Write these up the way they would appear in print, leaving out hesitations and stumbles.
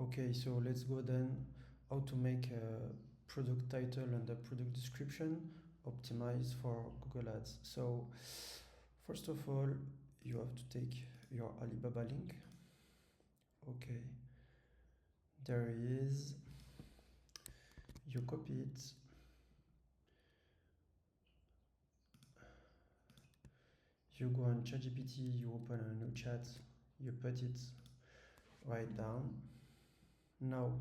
Okay, so let's go then how to make a product title and a product description optimized for Google Ads. So first of all, you have to take your Alibaba link. Okay, there it is. You copy it. You go on ChatGPT, you open a new chat, you put it right down. Now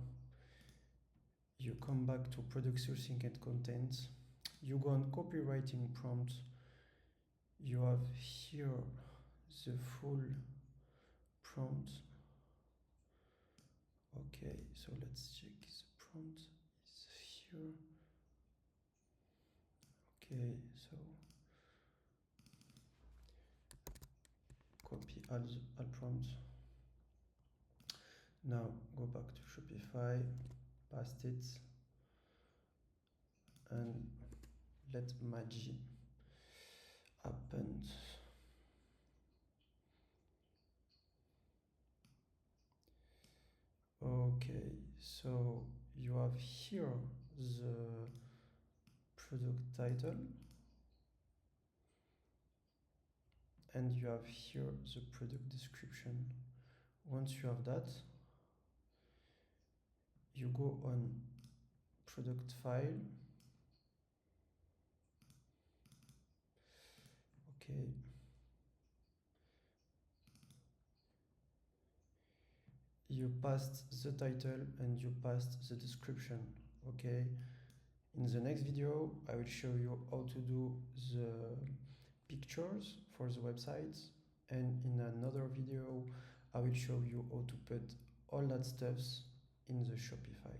you come back to product sourcing and content. You go on copywriting prompt. You have here the full prompt. Okay, so let's check the prompt is here. Okay, so copy all prompts. Now go back to Shopify, paste it, and let magic happen. Okay, so you have here the product title and you have here the product description. Once you have that, you go on product file. Okay. You passed the title and you passed the description. Okay. In the next video, I will show you how to do the pictures for the website. And in another video, I will show you how to put all that stuff in the Shopify.